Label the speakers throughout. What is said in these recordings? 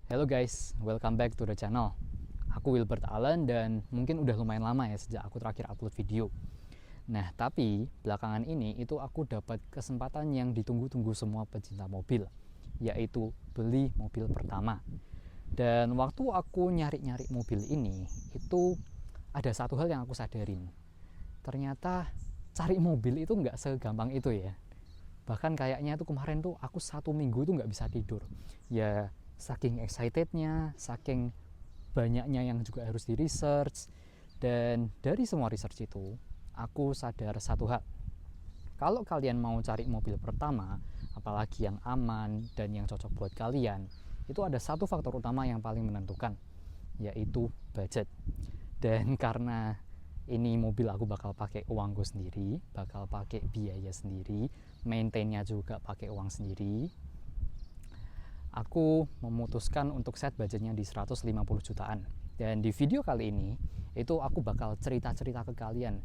Speaker 1: Hello guys, welcome back to the channel. Aku Wilbert Allen dan mungkin udah lumayan lama ya sejak aku terakhir upload video. Nah, tapi belakangan ini itu aku dapat kesempatan yang ditunggu-tunggu semua pecinta mobil, yaitu beli mobil pertama. Dan waktu aku nyari-nyari mobil ini, itu ada satu hal yang aku sadarin. Ternyata cari mobil itu nggak segampang itu ya. Bahkan kayaknya tuh kemarin tuh aku 1 minggu tuh nggak bisa tidur. Ya saking excitednya, saking banyaknya yang juga harus di research. Dan dari semua research itu, aku sadar satu hal. Kalau kalian mau cari mobil pertama, apalagi yang aman dan yang cocok buat kalian, itu ada satu faktor utama yang paling menentukan, yaitu budget. Dan karena ini mobil aku bakal pakai uangku sendiri, bakal pakai biaya sendiri, maintainnya juga pakai uang sendiri, aku memutuskan untuk set budgetnya di 150 jutaan. Dan di video kali ini itu aku bakal cerita-cerita ke kalian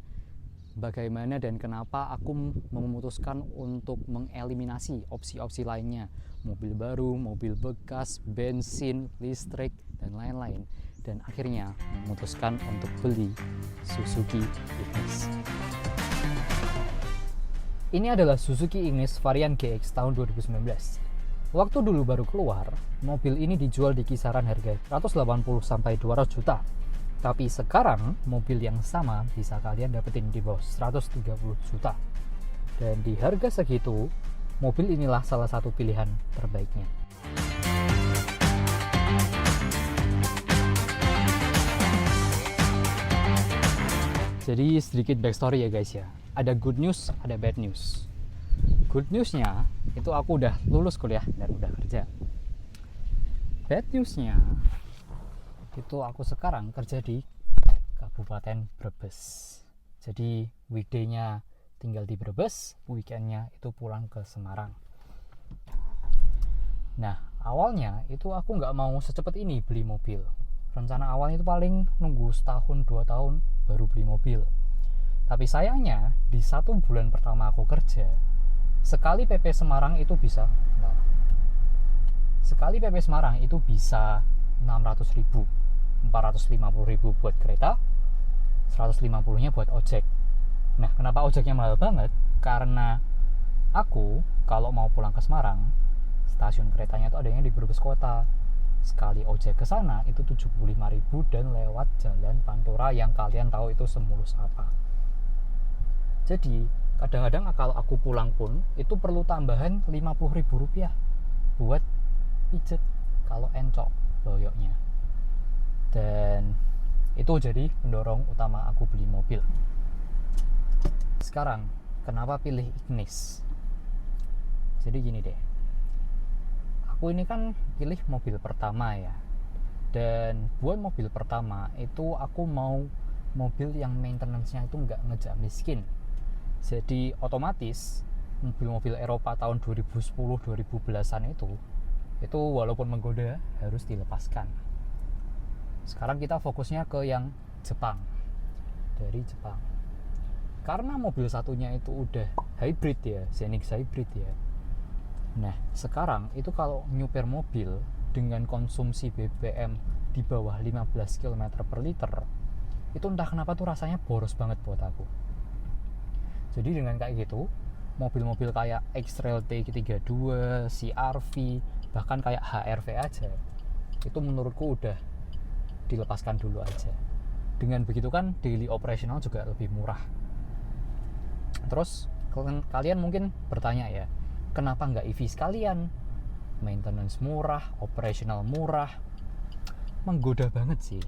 Speaker 1: bagaimana dan kenapa aku memutuskan untuk mengeliminasi opsi-opsi lainnya, mobil baru, mobil bekas, bensin, listrik, dan lain-lain, dan akhirnya memutuskan untuk beli Suzuki Ignis. Ini adalah Suzuki Ignis varian GX tahun 2019. Waktu dulu baru keluar, mobil ini dijual di kisaran harga 180-200 juta. Tapi sekarang mobil yang sama bisa kalian dapetin di bawah 130 juta. Dan di harga segitu, mobil inilah salah satu pilihan terbaiknya. Jadi sedikit backstory ya guys ya. Ada good news, ada bad news. Good newsnya itu aku udah lulus kuliah dan udah kerja. Bad newsnya itu aku sekarang kerja di Kabupaten Brebes. Jadi weekday-nya tinggal di Brebes, weekend-nya itu pulang ke Semarang. Nah, awalnya itu aku nggak mau secepat ini beli mobil. Rencana awalnya itu paling nunggu setahun 2 tahun baru beli mobil. Tapi sayangnya di 1 bulan pertama aku kerja, sekali PP Semarang itu bisa Sekali PP Semarang itu bisa 600.000, 450.000 buat kereta, 150-nya buat ojek. Nah, kenapa ojeknya mahal banget? Karena aku kalau mau pulang ke Semarang, stasiun keretanya itu adanya di Brebes kota. Sekali ojek ke sana itu 75.000 dan lewat jalan Pantura yang kalian tahu itu semulus apa. Jadi, kadang-kadang kalau aku pulang pun itu perlu tambahan 50.000 rupiah buat pijet kalau encok boyoknya. Dan itu jadi pendorong utama aku beli mobil. Sekarang kenapa pilih Ignis? Jadi gini deh, aku ini kan pilih mobil pertama ya, dan buat mobil pertama itu aku mau mobil yang maintenance-nya itu nggak ngejak miskin. Jadi otomatis mobil-mobil Eropa tahun 2010-2010an itu walaupun menggoda harus dilepaskan. Sekarang kita fokusnya ke yang Jepang. Dari Jepang. Karena mobil satunya itu udah hybrid ya, Xenix hybrid ya. Nah, sekarang itu kalau nyupir mobil dengan konsumsi BBM di bawah 15 km per liter, itu entah kenapa tuh rasanya boros banget buat aku. Jadi dengan kayak gitu, mobil-mobil kayak X-Trail T32, CR-V, bahkan kayak HR-V aja, itu menurutku udah dilepaskan dulu aja. Dengan begitu kan daily operational juga lebih murah. Terus kalian mungkin bertanya ya, kenapa nggak EV sekalian? Maintenance murah, operational murah. Menggoda banget sih.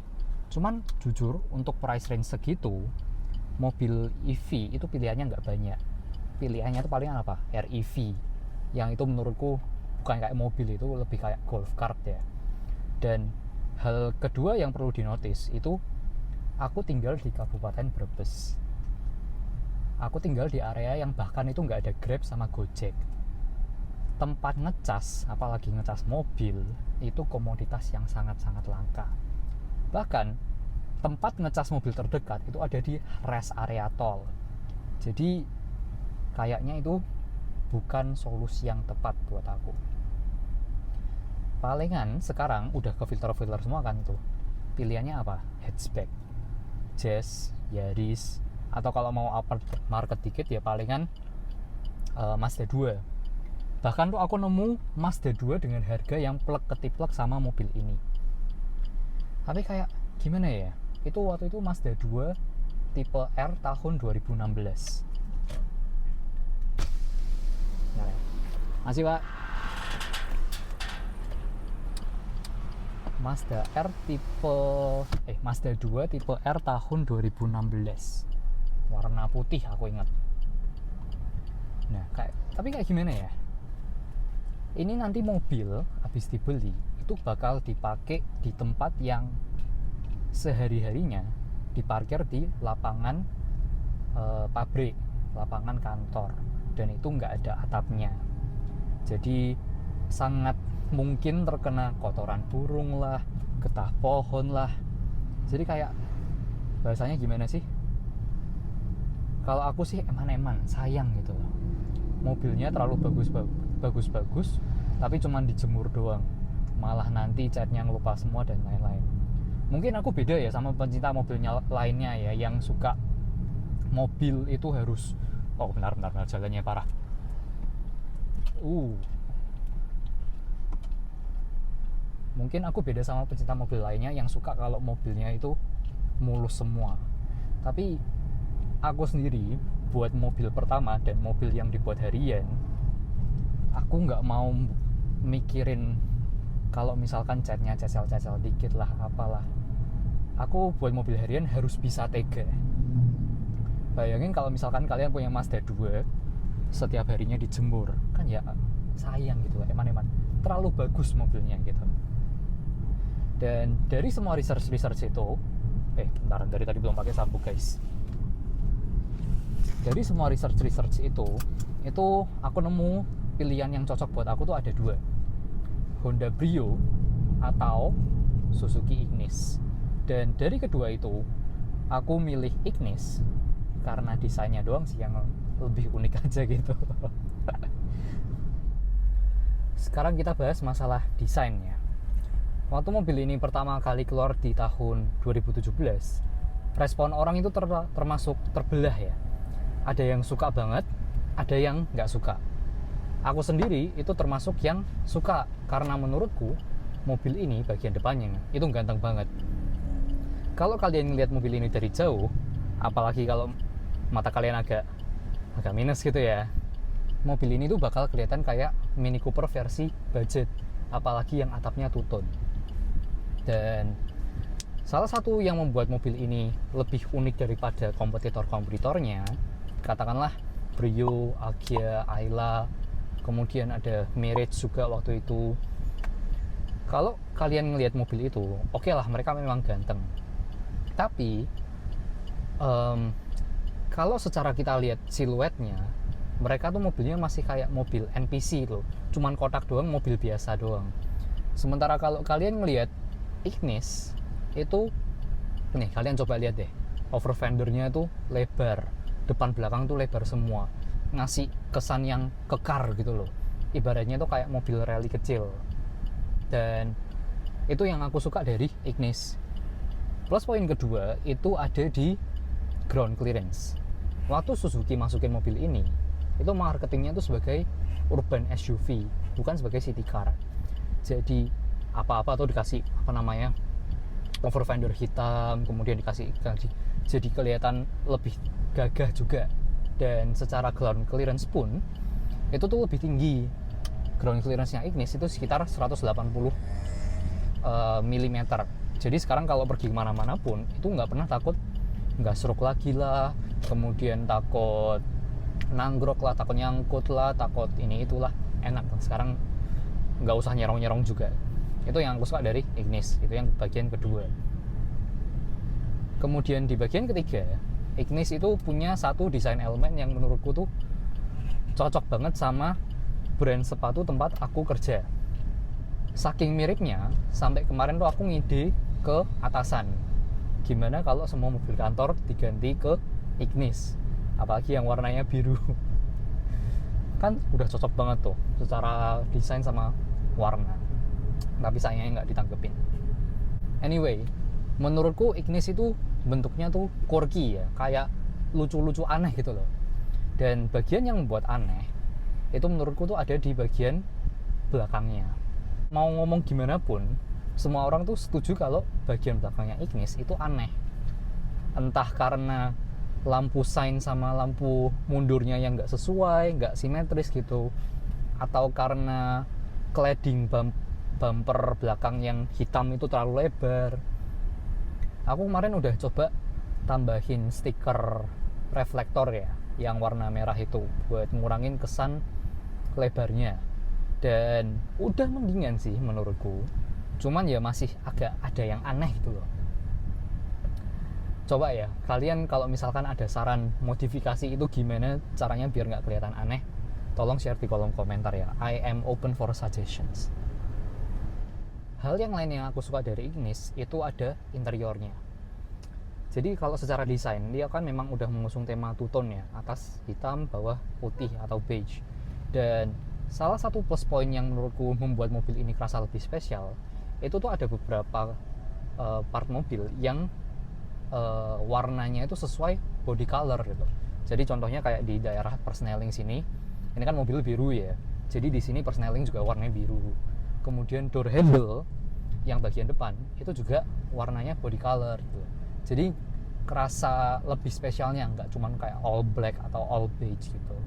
Speaker 1: Cuman jujur untuk price range segitu, mobil EV itu pilihannya nggak banyak. Pilihannya itu paling apa? REV, yang itu menurutku bukan kayak mobil, itu lebih kayak golf cart ya. Dan hal kedua yang perlu dinotis itu aku tinggal di Kabupaten Brebes. Aku tinggal di area yang bahkan itu nggak ada Grab sama Gojek. Tempat ngecas, apalagi ngecas mobil, itu komoditas yang sangat-sangat langka. Bahkan tempat ngecas mobil terdekat itu ada di rest area tol. Jadi kayaknya itu bukan solusi yang tepat buat aku. palingan sekarang udah ke filter semua kan tuh, pilihannya apa? Hatchback, Jazz, Yaris, atau kalau mau upper market dikit ya palingan Mazda 2. Bahkan tuh aku nemu Mazda 2 dengan harga yang plek ketiplek sama mobil ini. Tapi kayak gimana ya, itu waktu itu Mazda 2 tipe R tahun 2016. Nah, masih Pak. Mazda R tipe Mazda 2 tipe R tahun 2016. Warna putih aku ingat. Nah, tapi kayak gimana ya? Ini nanti mobil habis dibeli itu bakal dipakai di tempat yang sehari-harinya diparkir di lapangan pabrik, lapangan kantor, dan itu nggak ada atapnya. Jadi sangat mungkin terkena kotoran burung lah, getah pohon lah. Jadi kayak bahasanya gimana sih? Kalau aku sih eman-eman, sayang gitu loh. Mobilnya terlalu bagus-bagus, tapi cuman dijemur doang. Malah nanti catnya ngelupa semua dan lain-lain. Mungkin aku beda ya sama pencinta mobilnya lainnya ya, yang suka mobil itu harus benar jalannya parah. Mungkin aku beda sama pencinta mobil lainnya yang suka kalau mobilnya itu mulus semua. Tapi aku sendiri buat mobil pertama dan mobil yang dibuat harian, aku nggak mau mikirin kalau misalkan catnya cecel-cecel dikit lah apalah. Aku buat mobil harian harus bisa tega. Bayangin kalau misalkan kalian punya Mazda 2 setiap harinya dijemur, kan ya sayang gitu lah, eman-eman. Terlalu bagus mobilnya gitu. Dan dari semua research itu, dari tadi belum pakai sabuk guys. Dari semua research itu aku nemu pilihan yang cocok buat aku tuh ada dua, Honda Brio atau Suzuki Ignis. Dan dari kedua itu aku milih Ignis karena desainnya doang sih yang lebih unik aja gitu. Sekarang kita bahas masalah desainnya. Waktu mobil ini pertama kali keluar di tahun 2017, respon orang itu termasuk terbelah ya. Ada yang suka banget, ada yang nggak suka. Aku sendiri itu termasuk yang suka, karena menurutku mobil ini bagian depannya itu ganteng banget. Kalau kalian lihat mobil ini dari jauh, apalagi kalau mata kalian agak minus gitu ya, mobil ini tuh bakal kelihatan kayak Mini Cooper versi budget, apalagi yang atapnya two-tone. Dan salah satu yang membuat mobil ini lebih unik daripada kompetitor-kompetitornya, katakanlah Brio, Agya, Ayla, kemudian ada Mirage juga waktu itu. Kalau kalian ngelihat mobil itu, oke lah, mereka memang ganteng. Tapi kalau secara kita lihat siluetnya, mereka tuh mobilnya masih kayak mobil NPC loh, cuman kotak doang, mobil biasa doang. Sementara kalau kalian ngelihat Ignis itu, nih kalian coba lihat deh, over fendernya tuh lebar, depan belakang tuh lebar semua, ngasih kesan yang kekar gitu loh, ibaratnya tuh kayak mobil rally kecil. Dan itu yang aku suka dari Ignis. Plus poin kedua itu ada di ground clearance. Waktu Suzuki masukin mobil ini, itu marketingnya tuh sebagai urban SUV, bukan sebagai city car. Jadi apa-apa tuh dikasih over fender hitam, kemudian dikasih jadi kelihatan lebih gagah juga. Dan secara ground clearance pun itu tuh lebih tinggi. Ground clearance-nya Ignis itu sekitar 180 mm. Jadi sekarang kalau pergi kemana-mana pun itu nggak pernah takut nggak seruk lagi lah, kemudian takut nanggrok lah, takut nyangkut lah, takut ini itulah, enak. Sekarang nggak usah nyerong-nyerong juga. Itu yang aku suka dari Ignis, itu yang bagian kedua. Kemudian di bagian ketiga, Ignis itu punya satu desain elemen yang menurutku tuh cocok banget sama brand sepatu tempat aku kerja. Saking miripnya, sampai kemarin tuh aku ngide ke atasan, gimana kalau semua mobil kantor diganti ke Ignis, apalagi yang warnanya biru. Kan udah cocok banget tuh secara desain sama warna. tapi sayangnya nggak ditanggepin. Anyway, menurutku Ignis itu bentuknya tuh quirky ya, kayak lucu-lucu aneh gitu loh. Dan bagian yang membuat aneh itu menurutku tuh ada di bagian belakangnya. Mau ngomong gimana pun, semua orang tuh setuju kalau bagian belakangnya Ignis itu aneh. Entah karena lampu sign sama lampu mundurnya yang nggak sesuai, nggak simetris gitu, atau karena cladding bumper belakang yang hitam itu terlalu lebar. Aku kemarin udah coba tambahin stiker reflektor ya, yang warna merah itu buat ngurangin kesan lebarnya, dan udah mendingan sih menurutku. Cuman ya masih agak ada yang aneh gitu loh. Coba ya, kalian kalau misalkan ada saran modifikasi itu gimana caranya biar nggak kelihatan aneh, tolong share di kolom komentar ya. I am open for suggestions. Hal yang lain yang aku suka dari Ignis itu ada interiornya. Jadi kalau secara desain dia kan memang udah mengusung tema two tone ya, atas hitam, bawah putih atau beige. Dan salah satu plus point yang menurutku membuat mobil ini kerasa lebih spesial, itu tuh ada beberapa part mobil yang warnanya itu sesuai body color gitu. Jadi contohnya kayak di daerah persneling sini, ini kan mobil biru ya. Jadi di sini persneling juga warnanya biru. Kemudian door handle yang bagian depan itu juga warnanya body color gitu. Jadi kerasa lebih spesialnya, nggak cuman kayak all black atau all beige gitu.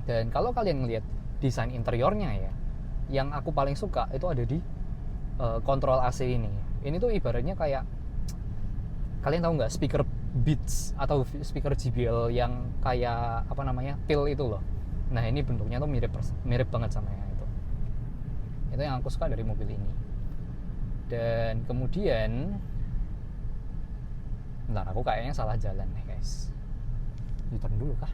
Speaker 1: Dan kalau kalian ngelihat desain interiornya ya, yang aku paling suka itu ada di kontrol AC ini. Ini tuh ibaratnya kayak, kalian tahu nggak speaker Beats atau speaker JBL yang kayak apa namanya, pill itu loh. Nah ini bentuknya tuh mirip banget sama yang itu. Itu yang aku suka dari mobil ini. Dan kemudian, bentar, aku kayaknya salah jalan nih guys. U-turn dulu kah?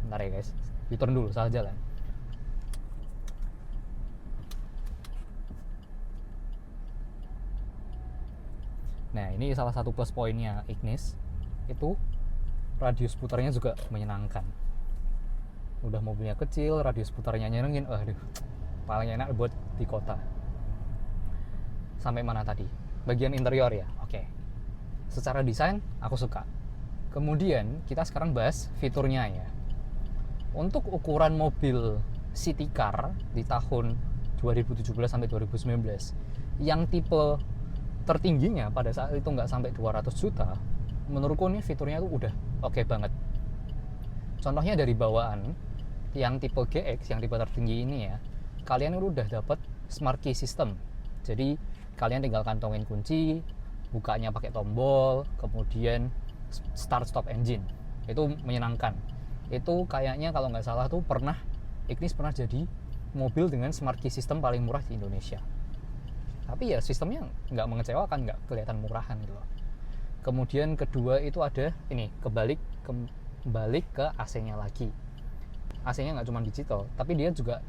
Speaker 1: Bentar ya guys, U-turn dulu, salah jalan. Nah ini salah satu plus poinnya Ignis, itu radius putarnya juga menyenangkan. Udah mobilnya kecil, radius putarnya nyenengin. Aduh, paling enak buat di kota. Sampai mana tadi? Bagian interior ya. Oke. Secara desain aku suka. Kemudian kita sekarang bahas fiturnya ya. Untuk ukuran mobil city car di tahun 2017 sampai 2019 yang tipe tertingginya pada saat itu nggak sampai 200 juta, menurutku ini fiturnya tuh udah oke banget. Contohnya dari bawaan yang tipe GX, yang tipe tertinggi ini ya, kalian udah dapat smart key system. Jadi kalian tinggal kantongin kunci, bukanya pakai tombol, kemudian start stop engine. Itu menyenangkan. Itu kayaknya kalau nggak salah tuh Ignis pernah jadi mobil dengan smart key system paling murah di Indonesia. Tapi ya sistemnya nggak mengecewakan, nggak kelihatan murahan gitu loh. Kemudian kedua itu ada ini, kembali ke AC-nya lagi. AC-nya nggak cuma digital, tapi dia juga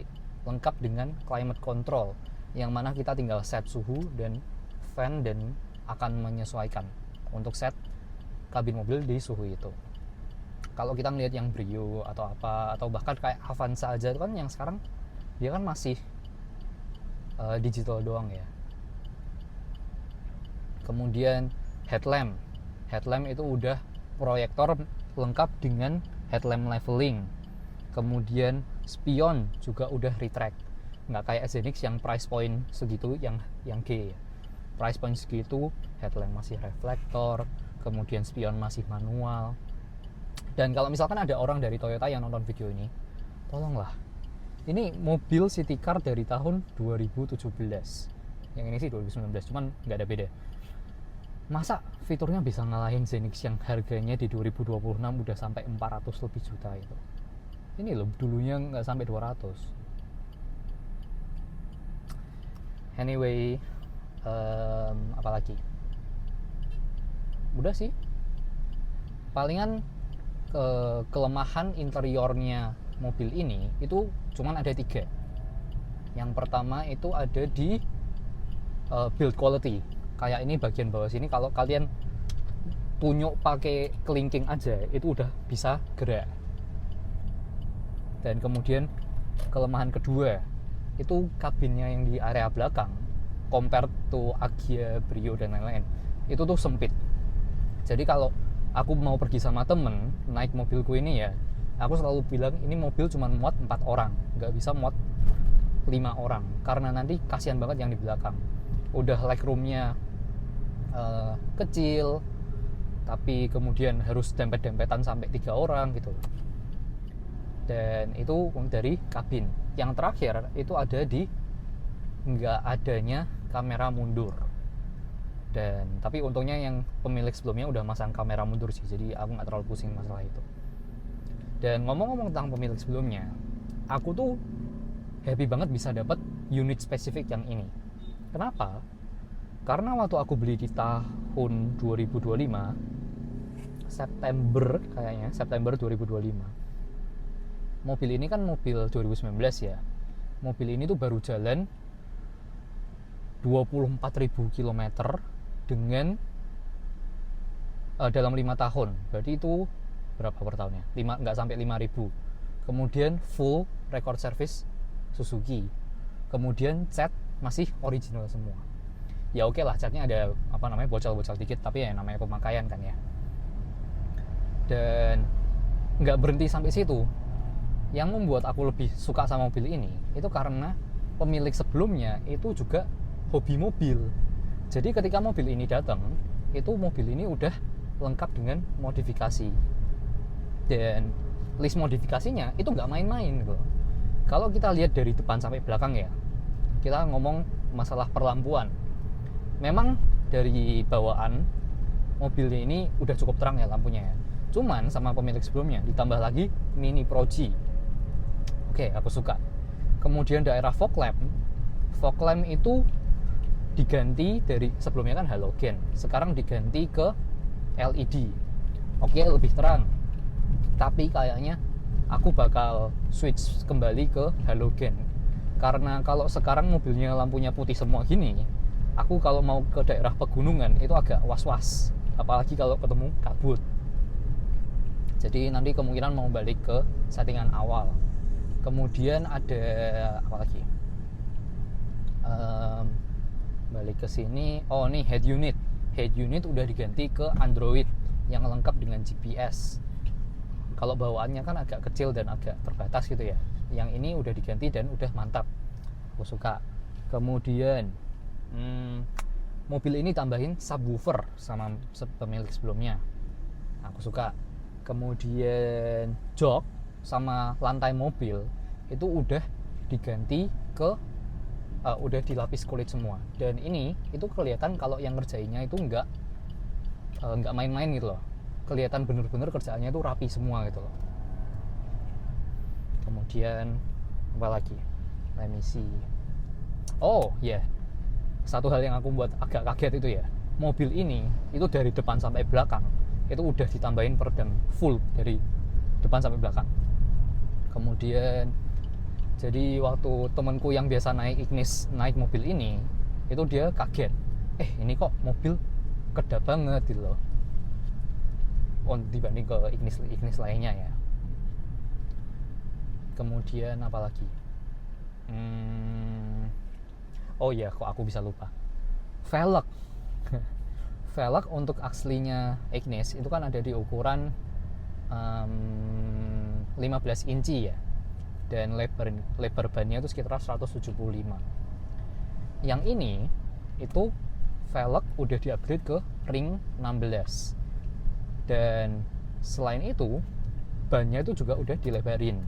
Speaker 1: lengkap dengan climate control, yang mana kita tinggal set suhu dan fan dan akan menyesuaikan untuk set kabin mobil di suhu itu. Kalau kita melihat yang Brio atau apa, atau bahkan kayak Avanza aja kan yang sekarang dia kan masih digital doang ya. Kemudian headlamp itu udah proyektor lengkap dengan headlamp leveling. Kemudian spion juga udah retract, nggak kayak Zenix yang price point segitu, yang G ya. Price point segitu, headlamp masih reflektor, kemudian spion masih manual. Dan kalau misalkan ada orang dari Toyota yang nonton video ini, tolonglah, ini mobil city car dari tahun 2017, yang ini sih 2019, cuman nggak ada beda. Masa fiturnya bisa ngalahin Zenix yang harganya di 2026 udah sampai 400 lebih juta itu? Ini loh, dulunya nggak sampai 200. Anyway, apalagi? Udah sih. Palingan kelemahan interiornya mobil ini itu cuman ada 3. Yang pertama itu ada di build quality. Kayak ini bagian bawah sini, kalau kalian tunyuk pakai kelingking aja itu udah bisa gerak. Dan kemudian kelemahan kedua itu kabinnya yang di area belakang compared to Agya, Brio dan lain-lain itu tuh sempit. Jadi kalau aku mau pergi sama temen naik mobilku ini ya, aku selalu bilang ini mobil cuma muat 4 orang, nggak bisa muat 5 orang karena nanti kasihan banget yang di belakang. Udah legroomnya kecil, tapi kemudian harus dempet-dempetan sampai 3 orang gitu. Dan itu dari kabin. Yang terakhir itu ada di nggak adanya kamera mundur. Dan tapi untungnya yang pemilik sebelumnya udah masang kamera mundur sih, jadi aku nggak terlalu pusing masalah itu. Dan ngomong-ngomong tentang pemilik sebelumnya, aku tuh happy banget bisa dapat unit spesifik yang ini. Kenapa? Karena waktu aku beli di tahun 2025 September 2025, mobil ini kan mobil 2019 ya. Mobil ini tuh baru jalan 24.000 km dengan dalam 5 tahun. Berarti itu berapa per tahunnya? Nggak sampai 5.000. Kemudian full record service Suzuki. Kemudian cat masih original semua. Ya oke lah, catnya ada bocel-bocel dikit, tapi ya namanya pemakaian kan ya. Dan nggak berhenti sampai situ. Yang membuat aku lebih suka sama mobil ini itu karena pemilik sebelumnya itu juga hobi mobil. Jadi ketika mobil ini datang, itu mobil ini udah lengkap dengan modifikasi. Dan list modifikasinya itu nggak main-main gitu. Kalau kita lihat dari depan sampai belakang ya, kita ngomong masalah perlampuan. Memang dari bawaan mobilnya ini udah cukup terang ya lampunya ya. Cuman sama pemilik sebelumnya ditambah lagi mini Pro G. Oke, aku suka. Kemudian daerah fog lamp itu diganti dari sebelumnya kan halogen, sekarang diganti ke LED. Oke, lebih terang. Tapi kayaknya aku bakal switch kembali ke halogen. Karena kalau sekarang mobilnya lampunya putih semua gini, aku kalau mau ke daerah pegunungan itu agak was-was, apalagi kalau ketemu kabut. Jadi nanti kemungkinan mau balik ke settingan awal. Kemudian ada apa lagi? Balik ke sini. Oh nih head unit udah diganti ke Android yang lengkap dengan GPS. Kalau bawaannya kan agak kecil dan agak terbatas gitu ya. Yang ini udah diganti dan udah mantap. Aku suka. Kemudian mobil ini tambahin subwoofer sama pemilik sebelumnya. Aku suka. Kemudian jok sama lantai mobil itu udah diganti ke udah dilapis kulit semua. Dan ini itu kelihatan kalau yang ngerjainnya itu nggak main-main gitu loh. Kelihatan bener-bener kerjaannya itu rapi semua gitu loh. Kemudian apa lagi? Let me see. Oh ya, satu hal yang aku buat agak kaget itu ya, mobil ini itu dari depan sampai belakang itu udah ditambahin peredam full dari depan sampai belakang. Kemudian jadi waktu temanku yang biasa naik mobil ini itu dia kaget, ini kok mobil kedap banget gitu loh dibanding ke Ignis lainnya ya. Kemudian apa lagi? Oh ya, kok aku bisa lupa. Velg. Velg untuk aslinya Ignis itu kan ada di ukuran 15 inci ya. Dan lebar bannya itu sekitar 175. Yang ini itu velg udah di-upgrade ke ring 16. Dan selain itu bannya itu juga udah dilebarin.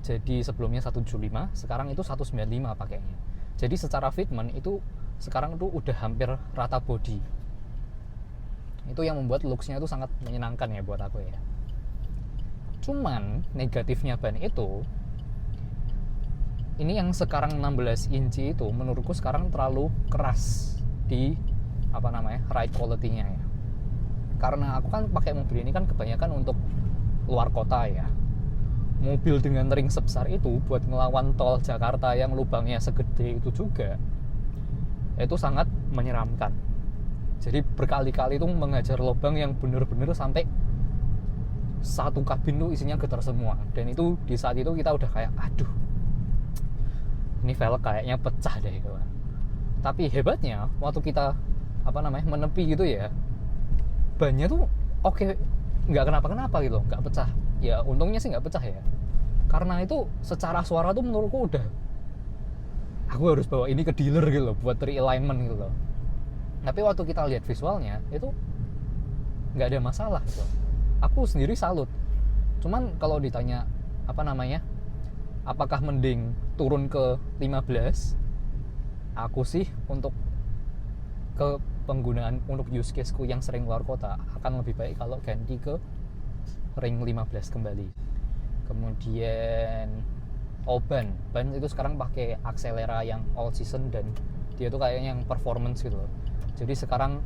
Speaker 1: Jadi sebelumnya 175, sekarang itu 195 pakainya. Jadi secara fitment itu sekarang tuh udah hampir rata body. Itu yang membuat looks-nya itu sangat menyenangkan ya buat aku ya. Cuman negatifnya ban itu, ini yang sekarang 16 inci itu menurutku sekarang terlalu keras di ride quality-nya ya. Karena aku kan pakai mobil ini kan kebanyakan untuk luar kota ya. Mobil dengan ring sebesar itu buat ngelawan tol Jakarta yang lubangnya segede itu juga, itu sangat menyeramkan. Jadi berkali-kali itu mengajar lubang yang bener-bener sampai satu kabin tuh isinya getar semua. Dan itu di saat itu kita udah kayak aduh, ini velg kayaknya pecah deh kawan. Tapi hebatnya waktu kita menepi gitu ya, bannya tuh oke, nggak kenapa-kenapa gitu, nggak pecah. Ya untungnya sih nggak pecah ya, karena itu secara suara tuh menurutku udah, aku harus bawa ini ke dealer gitu loh buat realignment gitu loh. Tapi waktu kita lihat visualnya itu nggak ada masalah gitu. Aku sendiri salut. Cuman kalau ditanya apakah mending turun ke 15, aku sih untuk ke penggunaan untuk use caseku yang sering keluar kota akan lebih baik kalau ganti ke ring 15 kembali. Kemudian ban itu sekarang pakai Axelera yang all season dan dia tuh kayaknya yang performance gitu loh. Jadi sekarang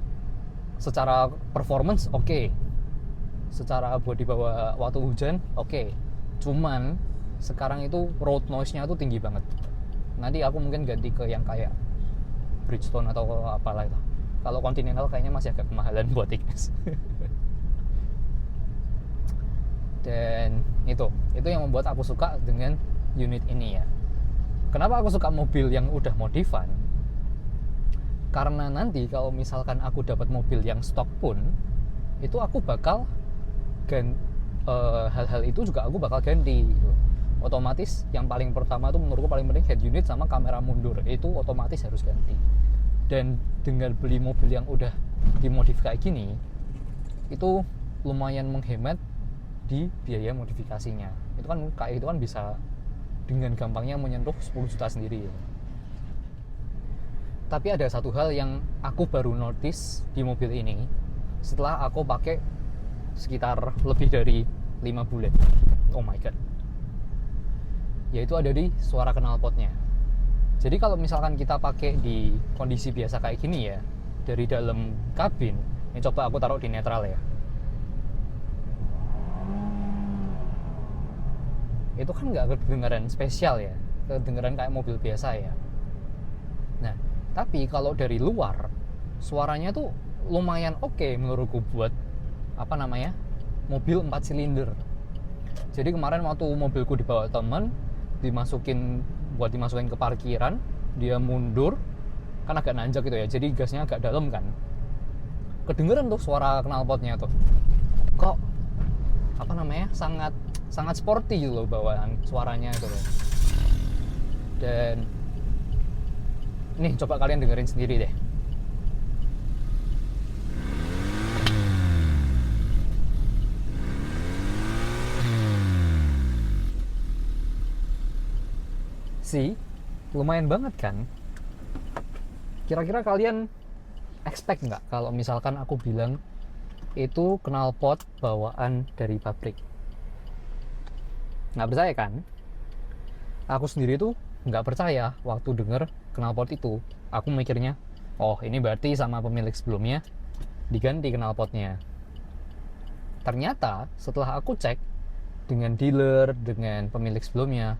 Speaker 1: secara performance oke. Secara buat dibawa waktu hujan oke. Cuman sekarang itu road noise-nya tuh tinggi banget. Nanti aku mungkin ganti ke yang kayak Bridgestone atau apalah itu. Kalau Continental kayaknya masih agak kemahalan buat Ignis. Dan itu yang membuat aku suka dengan unit ini ya. Kenapa aku suka mobil yang udah modifan? Karena nanti kalau misalkan aku dapat mobil yang stok pun, itu aku bakal hal-hal itu juga aku bakal ganti gitu. Otomatis yang paling pertama tuh menurutku paling penting head unit sama kamera mundur, itu otomatis harus ganti. Dan dengan beli mobil yang udah dimodif kayak gini, itu lumayan menghemat di biaya modifikasinya. Itu kan bisa dengan gampangnya menyentuh 10 juta sendiri ya. Tapi ada satu hal yang aku baru notice di mobil ini setelah aku pakai sekitar lebih dari 5 bulan. Oh my god. Yaitu ada di suara knalpotnya. Jadi kalau misalkan kita pakai di kondisi biasa kayak gini ya, dari dalam kabin, ini coba aku taruh di netral ya. Itu kan nggak kedengaran spesial ya, kedengaran kayak mobil biasa ya. Nah, tapi kalau dari luar suaranya tuh lumayan oke menurutku buat mobil 4 silinder. Jadi kemarin waktu mobilku dibawa temen dimasukin ke parkiran, dia mundur kan agak nanjak gitu ya, jadi gasnya agak dalam kan, kedengeran tuh suara knalpotnya tuh kok sangat sporty gitu loh bawaan suaranya gitu loh. Dan nih coba kalian dengerin sendiri deh. Sih, lumayan banget kan? Kira-kira kalian expect nggak kalau misalkan aku bilang itu knalpot bawaan dari pabrik? Nggak percaya kan? Aku sendiri tuh nggak percaya waktu denger knalpot itu. Aku mikirnya, oh ini berarti sama pemilik sebelumnya diganti knalpotnya. Ternyata setelah aku cek dengan dealer, dengan pemilik sebelumnya,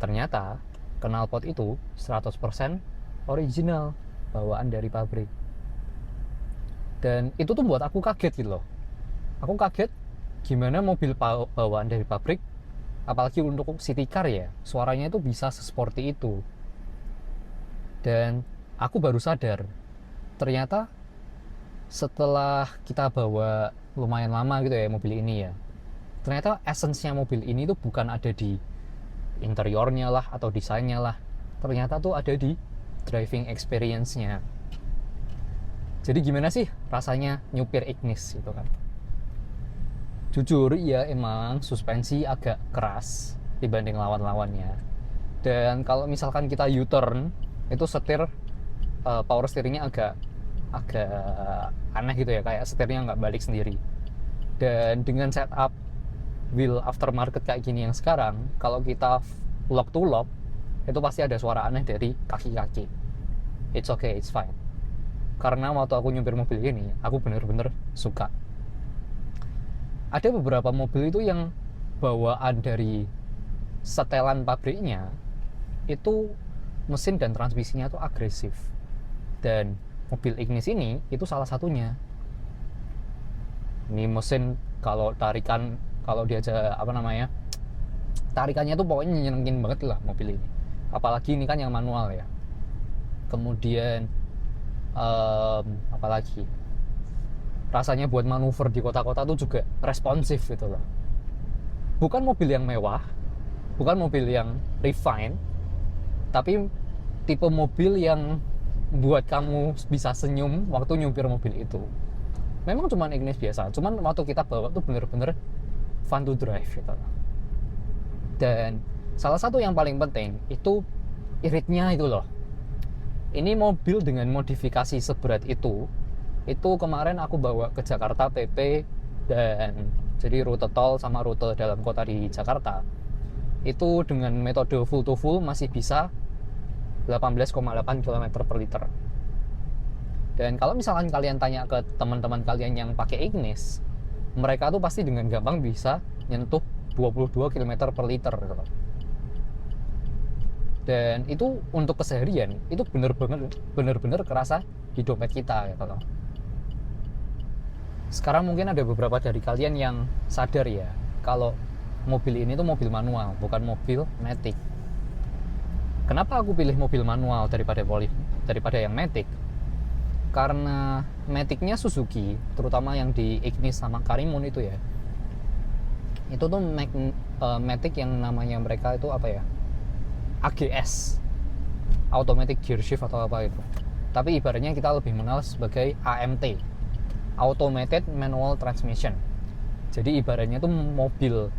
Speaker 1: ternyata knalpot itu 100% original bawaan dari pabrik. Dan itu tuh buat aku kaget gitu loh. Aku kaget gimana mobil bawaan dari pabrik, apalagi untuk city car ya, suaranya itu bisa sesporty itu. Dan aku baru sadar ternyata setelah kita bawa lumayan lama gitu ya mobil ini ya, ternyata essence-nya mobil ini tuh bukan ada di interiornya lah atau desainnya lah, ternyata tuh ada di driving experience-nya. Jadi gimana sih rasanya nyupir Ignis gitu kan? Jujur ya emang suspensi agak keras dibanding lawan-lawannya. Dan kalau misalkan kita U-turn, itu power steeringnya agak aneh gitu ya, kayak setirnya nggak balik sendiri. Dan dengan setup wheel aftermarket kayak gini yang sekarang, kalau kita lock to lock, itu pasti ada suara aneh dari kaki-kaki. It's okay, it's fine. Karena waktu aku nyupir mobil ini, aku bener-bener suka. Ada beberapa mobil itu yang bawaan dari setelan pabriknya, itu mesin dan transmisinya tuh agresif. Dan mobil Ignis ini, itu salah satunya. Ini mesin kalau diajak tarikannya tuh pokoknya nyenengin banget lah mobil ini. apalagi ini kan yang manual ya. Kemudian apalagi rasanya buat manuver di kota-kota tuh juga responsif gitu loh. Bukan mobil yang mewah, bukan mobil yang refine, tapi tipe mobil yang buat kamu bisa senyum waktu nyupir mobil itu. Memang cuma Ignis biasa, cuman waktu kita bawa tuh bener-bener fun to drive gitu. Dan salah satu yang paling penting itu iritnya itu loh. Ini mobil dengan modifikasi seberat itu kemarin aku bawa ke Jakarta PP, dan jadi rute tol sama rute dalam kota di Jakarta itu dengan metode full to full masih bisa 18,8 km per liter. Dan kalau misalkan kalian tanya ke teman-teman kalian yang pakai Ignis, mereka tuh pasti dengan gampang bisa nyentuh 22 km per liter gitu. Dan itu untuk keseharian itu bener-bener kerasa di dompet kita gitu loh. Sekarang mungkin ada beberapa dari kalian yang sadar ya kalau mobil ini tuh mobil manual, bukan mobil matic. Kenapa aku pilih mobil manual daripada yang matic? Karena maticnya Suzuki, terutama yang di Ignis sama Karimun itu ya, itu tuh matic yang namanya mereka itu apa ya, AGS, automatic gear shift atau apa itu. Tapi ibaratnya kita lebih mengenal sebagai AMT, automated manual transmission. Jadi ibaratnya tuh mobil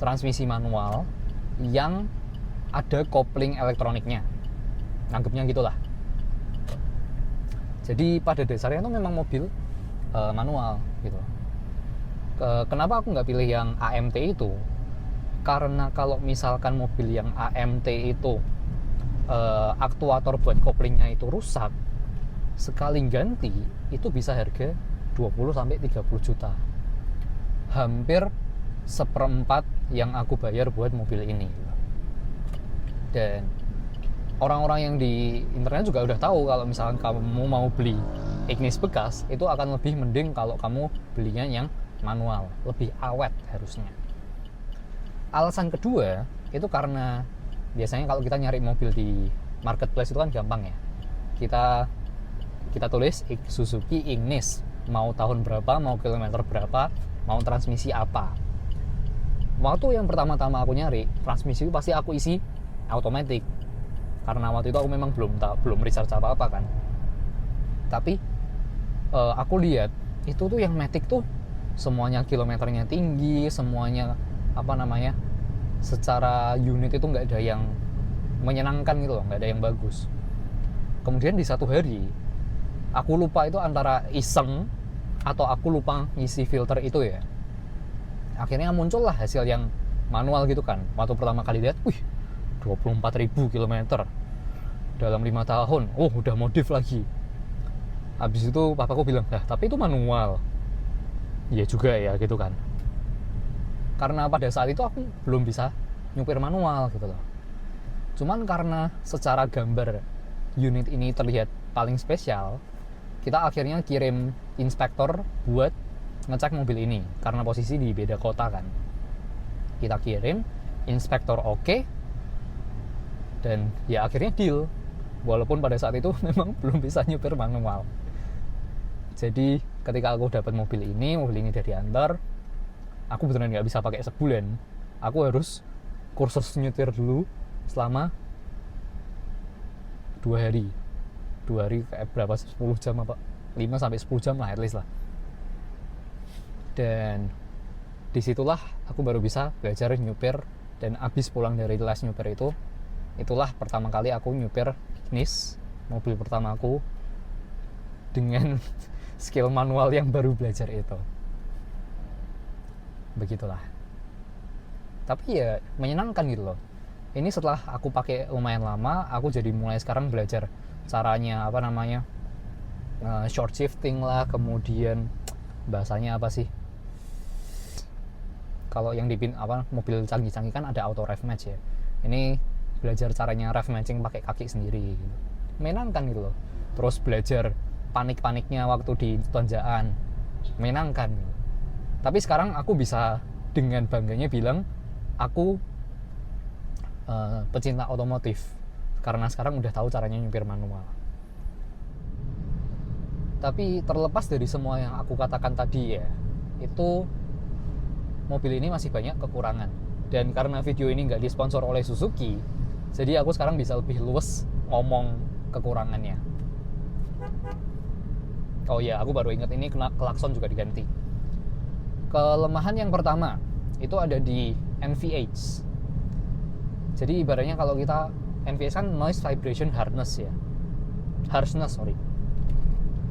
Speaker 1: transmisi manual yang ada kopling elektroniknya, anggapnya gitulah. Jadi pada dasarnya itu memang mobil manual gitu. Kenapa aku nggak pilih yang AMT itu? Karena kalau misalkan mobil yang AMT itu aktuator buat koplingnya itu rusak, sekali ganti itu bisa harga 20-30 juta. Hampir seperempat yang aku bayar buat mobil ini. Dan orang-orang yang di internet juga udah tahu kalau misalkan kamu mau beli Ignis bekas, itu akan lebih mending kalau kamu belinya yang manual, lebih awet harusnya. Alasan kedua itu karena biasanya kalau kita nyari mobil di marketplace itu kan gampang ya. Kita tulis Suzuki Ignis, mau tahun berapa, mau kilometer berapa, mau transmisi apa. Waktu yang pertama-tama aku nyari transmisi itu pasti aku isi automatic, karena waktu itu aku memang belum research apa-apa kan. Tapi aku lihat itu tuh yang matic tuh semuanya kilometernya tinggi, semuanya secara unit itu nggak ada yang menyenangkan gitu loh, nggak ada yang bagus. Kemudian di satu hari aku lupa itu antara iseng atau aku lupa ngisi filter itu ya, akhirnya muncullah hasil yang manual gitu kan. Waktu pertama kali lihat, 24.000 km dalam 5 tahun, udah modif lagi. Habis itu papaku bilang, tapi itu manual. Iya juga ya gitu kan. Karena pada saat itu aku belum bisa nyupir manual gitu loh. Cuman karena secara gambar unit ini terlihat paling spesial, kita akhirnya kirim inspektor buat ngecek mobil ini, karena posisi di beda kota kan. Kita kirim, inspektor oke, dan ya akhirnya deal. Walaupun pada saat itu memang belum bisa nyupir manual. Jadi ketika aku dapat mobil ini dari antar, aku beneran nggak bisa pakai sebulan. Aku harus kursus nyetir dulu selama 2 hari kayak berapa, 10 jam apa 5-10 jam lah at least lah. Dan disitulah aku baru bisa belajar nyupir. Dan abis pulang dari les nyupir itulah pertama kali aku nyupir Ignis, mobil pertama aku dengan skill manual yang baru belajar itu. Begitulah. Tapi ya menyenangkan gitu loh. Ini setelah aku pakai lumayan lama, aku jadi mulai sekarang belajar caranya short shifting lah, kemudian bahasanya apa sih, kalau yang mobil canggih-canggih kan ada auto rev match ya. Ini belajar caranya rev matching pakai kaki sendiri gitu. Menyenangkan gitu loh. Terus belajar panik-paniknya waktu di tanjakan, menyenangkan gitu. Tapi sekarang aku bisa dengan bangganya bilang aku pecinta otomotif. karena sekarang udah tahu caranya nyupir manual. Tapi terlepas dari semua yang aku katakan tadi ya, itu mobil ini masih banyak kekurangan. Dan karena video ini nggak disponsor oleh Suzuki, jadi aku sekarang bisa lebih luwes ngomong kekurangannya. Oh iya, aku baru ingat ini klakson juga diganti. Kelemahan yang pertama itu ada di NVH. Jadi ibaratnya kalau kita NVH kan noise vibration harness ya. Harshness, sorry.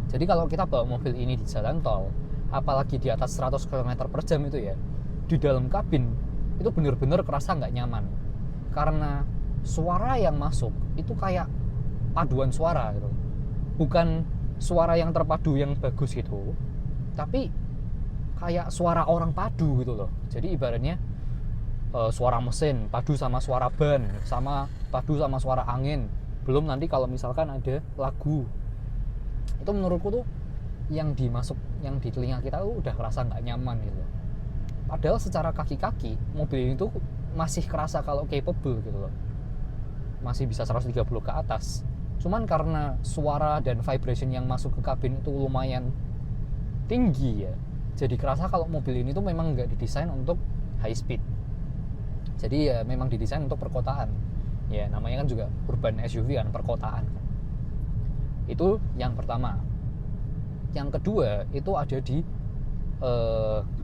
Speaker 1: Jadi kalau kita bawa mobil ini di jalan tol, apalagi di atas 100 km per jam itu ya, di dalam kabin itu bener-bener kerasa nggak nyaman. Karena suara yang masuk itu kayak paduan suara gitu. Bukan suara yang terpadu yang bagus gitu, tapi kayak suara orang padu gitu loh. Jadi ibaratnya suara mesin padu sama suara ban, sama padu sama suara angin. Belum nanti kalau misalkan ada lagu, itu menurutku tuh yang di telinga kita tuh udah kerasa nggak nyaman gitu. Padahal secara kaki-kaki mobil ini tuh masih kerasa kalau capable gitu loh, masih bisa 130 ke atas. Cuman karena suara dan vibration yang masuk ke kabin itu lumayan tinggi ya, jadi kerasa kalau mobil ini tuh memang nggak didesain untuk high speed. Jadi ya memang didesain untuk perkotaan. Ya namanya kan juga urban SUV kan, perkotaan. Itu yang pertama. Yang kedua itu ada di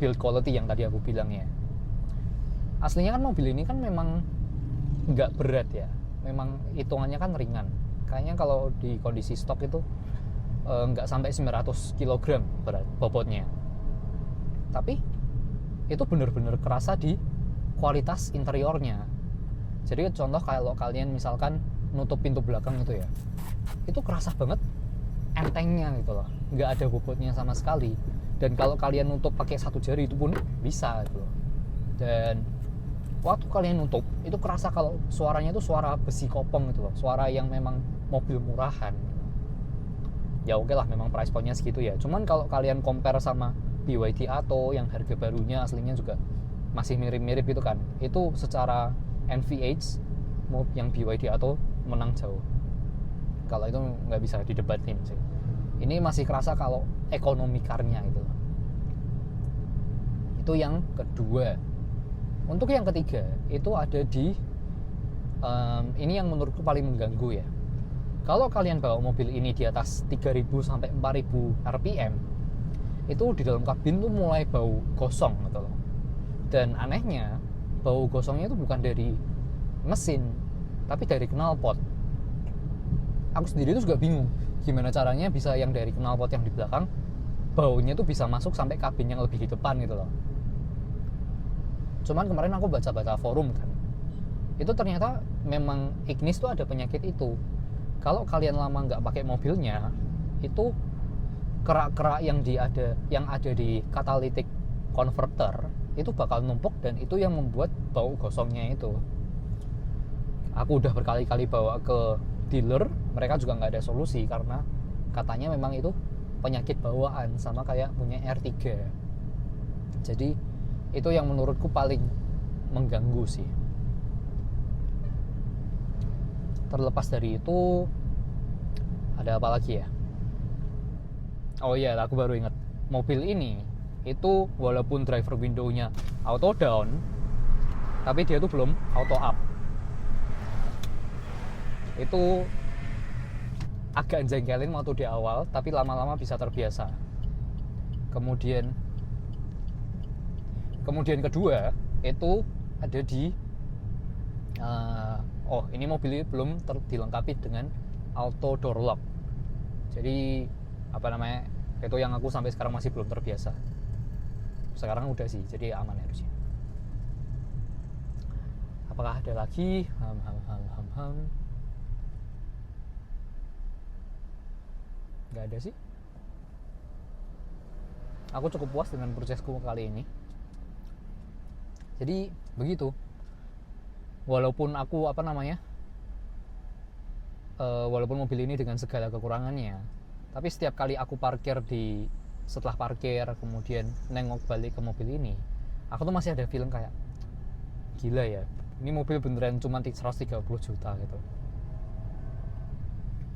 Speaker 1: build quality yang tadi aku bilang ya. Aslinya kan mobil ini kan memang nggak berat ya, memang hitungannya kan ringan. Kayaknya kalau di kondisi stok itu nggak sampai 900 kg berat bobotnya. Tapi itu benar-benar kerasa di kualitas interiornya. Jadi contoh kalau kalian misalkan nutup pintu belakang itu ya, itu kerasa banget entengnya gitu loh, nggak ada bobotnya sama sekali. Dan kalau kalian nutup pakai satu jari itu pun bisa gitu loh. Dan waktu kalian nutup itu kerasa kalau suaranya itu suara besi kopong gitu loh, suara yang memang mobil murahan. Ya oke lah, memang price point-nya segitu ya. Cuman kalau kalian compare sama BYD Atto yang harga barunya aslinya juga masih mirip-mirip gitu kan, itu secara NVH yang BYD Atto menang jauh. Kalau itu nggak bisa didebatin sih. Ini masih kerasa kalau ekonomi car-nya gitu. Itu yang kedua. Untuk yang ketiga itu ada di ini yang menurutku paling mengganggu ya. Kalau kalian bawa mobil ini di atas 3000 sampai 4000 rpm, itu di dalam kabin tuh mulai bau gosong gitu loh. Dan anehnya bau gosongnya itu bukan dari mesin, tapi dari knalpot. Aku sendiri tuh juga bingung gimana caranya bisa yang dari knalpot yang di belakang baunya tuh bisa masuk sampai kabin yang lebih di depan gitu loh. Cuman kemarin aku baca-baca forum kan, itu ternyata memang Ignis tuh ada penyakit itu. Kalau kalian lama nggak pakai mobilnya, itu kerak-kerak yang ada di catalytic converter itu bakal numpuk, dan itu yang membuat bau gosongnya itu. Aku udah berkali-kali bawa ke dealer, mereka juga nggak ada solusi karena katanya memang itu penyakit bawaan sama kayak punya R3. Jadi itu yang menurutku paling mengganggu sih. Terlepas dari itu ada apa lagi ya? Oh iya, aku baru ingat, mobil ini itu walaupun driver window-nya auto down, tapi dia tuh belum auto up. Itu agak jengkelin waktu di awal, tapi lama-lama bisa terbiasa. Kemudian kedua itu ada di ini mobil ini belum dilengkapi dengan auto door lock. Jadi itu yang aku sampai sekarang masih belum terbiasa. Sekarang udah sih, jadi aman harusnya. Apakah ada lagi? Nggak ada sih. Aku cukup puas dengan prosesku kali ini. Jadi begitu. Walaupun aku walaupun mobil ini dengan segala kekurangannya, tapi setiap kali aku parkir setelah parkir kemudian nengok balik ke mobil ini, aku tuh masih ada feeling kayak, gila ya, ini mobil beneran cuma 130 juta gitu.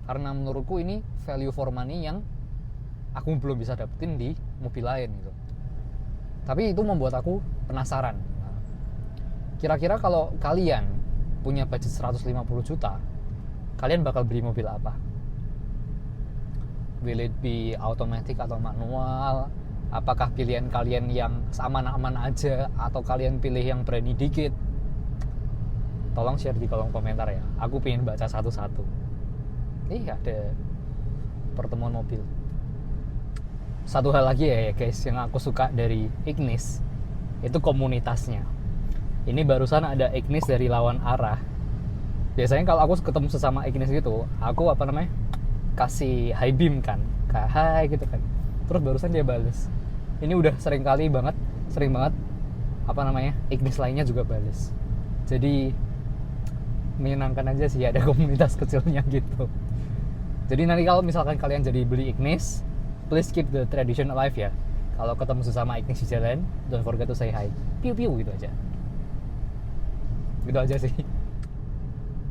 Speaker 1: karena menurutku ini value for money yang aku belum bisa dapetin di mobil lain gitu. Tapi itu membuat aku penasaran. Nah, kira-kira kalau kalian punya budget 150 juta, kalian bakal beli mobil apa? Will it be automatic atau manual? Apakah pilihan kalian yang aman-aman aja atau kalian pilih yang berani dikit? Tolong share di kolom komentar ya. Aku pengen baca satu-satu. Ada pertemuan mobil. Satu hal lagi ya guys, yang aku suka dari Ignis itu komunitasnya. Ini barusan ada Ignis dari lawan arah. Biasanya kalau aku ketemu sesama Ignis gitu, aku kasih high beam kan, kayak hai gitu kan. Terus barusan dia bales. Ini udah sering banget Ignis lainnya juga bales. Jadi menyenangkan aja sih ada komunitas kecilnya gitu. Jadi nanti kalau misalkan kalian jadi beli Ignis, please keep the tradition alive ya. Kalau ketemu sesama Ignis di jalan, don't forget to say hi. Piu-piu gitu aja. Gitu aja sih.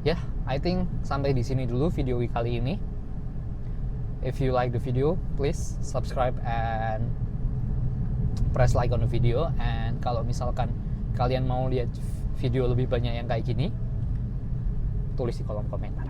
Speaker 1: Ya, I think sampai di sini dulu video kali ini. If you like the video, please subscribe and press like on the video. And kalau misalkan kalian mau lihat video lebih banyak yang kayak gini, tulis di kolom komentar.